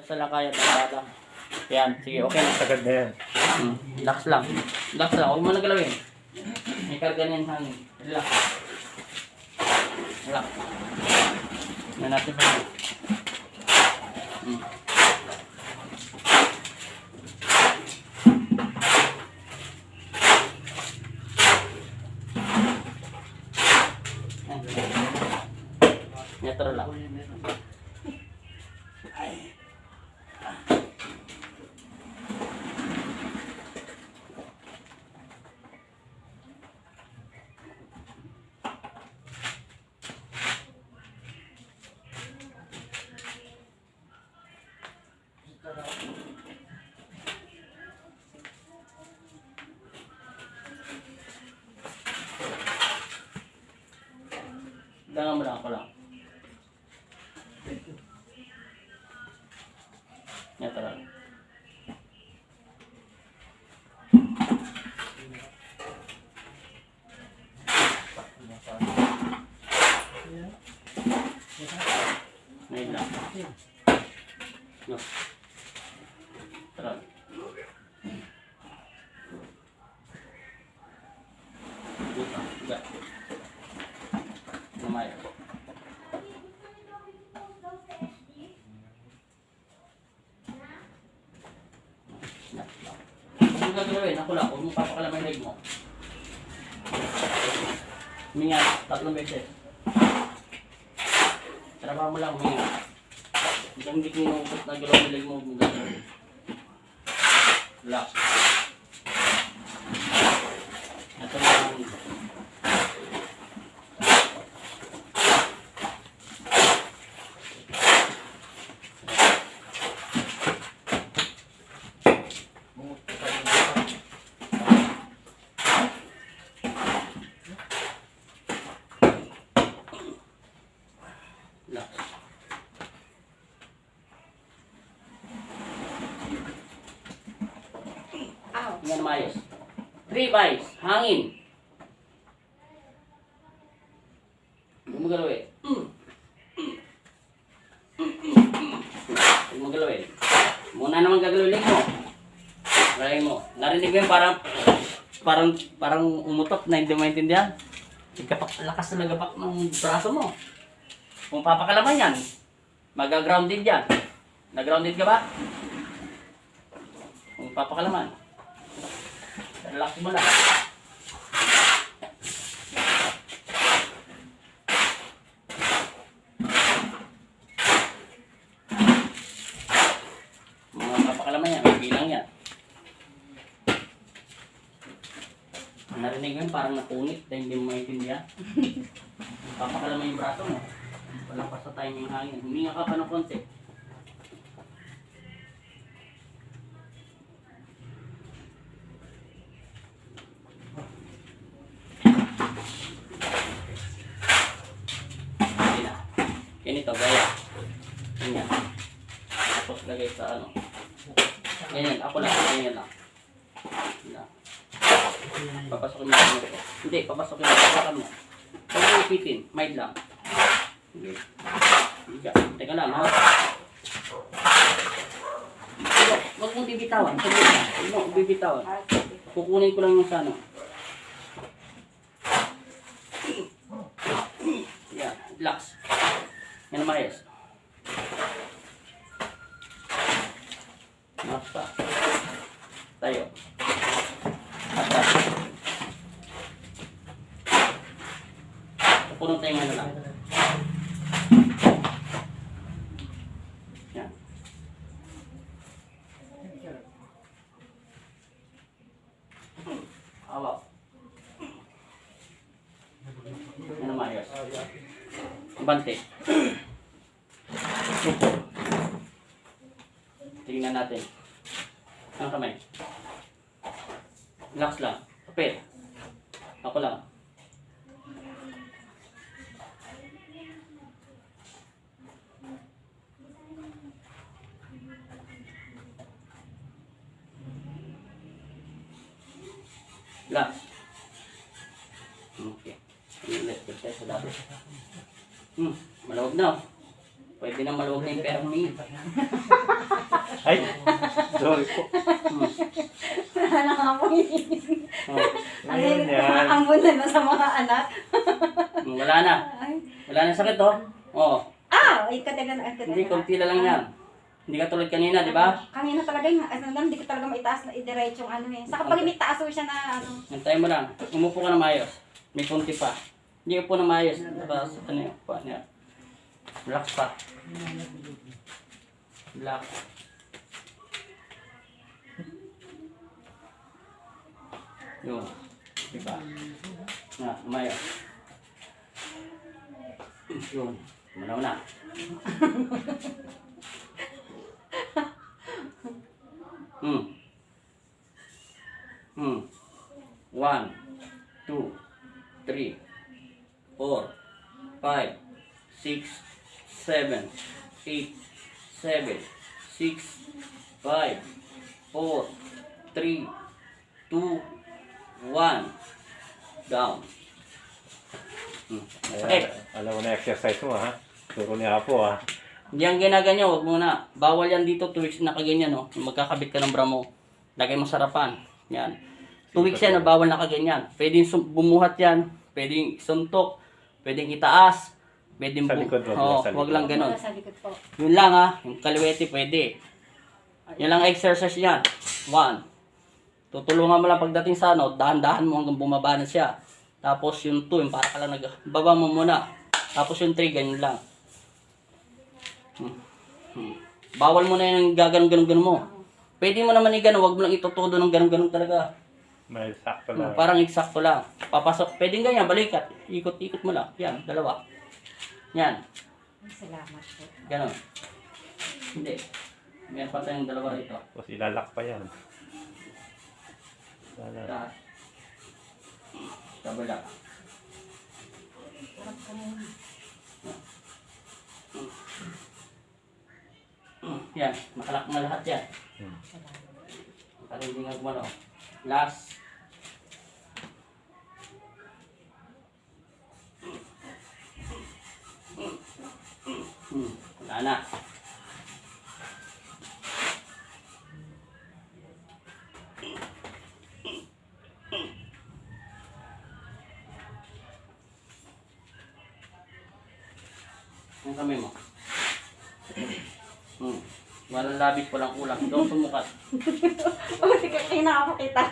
Sa lakay at bata. Yan, sige, okay na. Sagad na yan. Relax lang. Relax lang, huwag mo na galawin. May karga na yung hangin. Relax. Relax. Yan natin pa yun. Neutral lang. Dangan mo lang ako lang. Neutral. Ngayon lang. No. Neutral. Dito. Tiga. Lumayo. Kung gagawin, ako lang, huwag mong papakalamay leg mo. Huminga, 3 beses. Trabaho mo lang, huminga. Hindi ko inuukot na galaw yung leg mo, huwag mong gagawin. Relax. Ito lang. Relax. Tingnan na maayos. 3 buys. Hangin. Huwag mo galawin. Huwag mo galawin. Muna naman gagalawin leg mo. Galawin mo. Narinig mo yung parang umutot na hindi maintindihan. Lakas na nagapak ng braso mo. Kung papakalaman yan, mag-grounded yan. Nag-grounded ka ba? Kung papakalaman, relax mo lang. Mga papakalaman yan, may bilang yan. Narinig mo yun, parang napunit dahil hindi mo maintindihan. Papakalaman yung braso mo. Walang pa sa time yung hangin. Huminga ka pa ng konti. Hindi na. Ganito, gaya. Ganyan. Tapos lagay sa ano. Ganyan, ako lang. Ganyan lang. Ganyan. Papasokin mo lang ito. Hindi, papasokin mo. Papasokin mo. Huwag mo ipitin. Mild lang. Okay. Teka lang, ha? Huwag mong bibitawan. Huwag mong bibitawan. Kukunin ko lang yung sana. Yan, relax. Yan ang mayos. Basta. Tayo. Basta. Pupunong tayo nga na lang. Yan. Awak. Yan ang mayos. Bante. Tingnan natin. Ang kamay. Relax lang. Kapit. Ako lang. Relax. Okay. Let's get tayo sa dati. Maluwag na. Pwede na maluwag na yung pera mo. Ay, sorry po. Wala na nga po yun. Oh. Ano Ayun yun, yan. ambon na sa mga anak. Wala na. Ay. Wala na sakit, oh. Oo. Ay, katagal na. Hindi, konti lang yan. Hindi ka tulad kanina, di ba? Kanina talaga yung, hindi ko talaga maitaas na idiretso yung ano eh. Saka pag may taas ho siya na ano. Antayin mo lang. Umupo ka na maayos. May konti pa. Hindi upo na maayos. Diba, sa ano yun? Paano yan? Relax pa. Relax. Yun. Diba? Na, maayos. Yun. Manaw na. Hmm. 1, 2, 3, 4, 5, 6, 7, 8, 7, 6, 5, 4, 3, 2, 1. Down. Sakit. Alam mo na exercise mo ha. Turo niya po ha. Hindi ang ginaganyan, huwag muna. Bawal yan dito, 2 weeks nakaganyan, no? Magkakabit ka ng bra mo. Lagay mo sa harapan. Yan. 2 weeks yan, no? Bawal nakaganyan. Pwedeng bumuhat yan. Pwedeng suntok. Pwedeng itaas. Pwedeng Sa likod, wag lang ganun. Sa likod po. Yun lang ha. Yung kaliwete pwede. Yan lang exercise yan. 1. Tutulungan mo lang pagdating sa ano, dahan-dahan mo hanggang bumaba na siya. Tapos yung 2, yung para ka lang baba mo muna. Tapos yung 3, ganyan lang. Bawal mo na yung gaganon-ganon mo. Pwede mo naman i-ganon, wag mo lang itutudo ng ganon-ganon talaga. May sakto lang. Parang eksakto lang. Papasok, pwedeng ganyan, balikat. Ikot-ikot mo lang. Yan, dalawa. Yan, Salamat po. ganon. Hindi. Meron pa tayong dalawa rito. Tapos ilalak pa yan. Sana. Taas. Kabila. Yan, makalak na lahat yan. Para hindi nga gumano. Last. Wala na. Ang kamay mo. Walang labis, walang kulang. Doon sumukat. Hindi ka kayo nakapakita.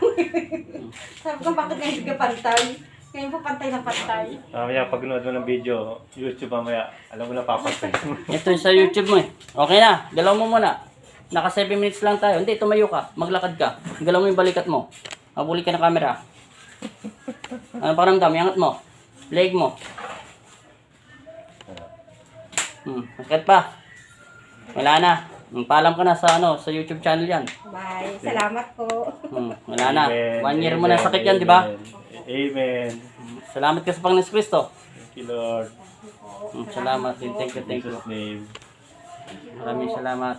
Sabi ko, bakit ngayon hindi ka pantay? Ngayon po pantay na pantay. Mamaya pag nood mo ng video, YouTube mamaya, alam mo na papatay. Ito yung sa YouTube mo eh. Okay na, galaw mo muna. Naka 7 minutes lang tayo. Hindi, tumayo ka. Maglakad ka. Galaw mo yung balikat mo. Mabuli ka ng camera. Ano paramdam? Iangat mo. Leg mo. Masakit pa. Wala na. Paalam ka na sa ano, sa YouTube channel yan. Bye. Salamat po. Wala na. Amen. 1 year mo na sakit yan, di ba? Amen. Salamat ka sa Panginoon Kristo. Thank you, Lord. Salamat din. Thank you, In thank you. Jesus' name. Maraming salamat.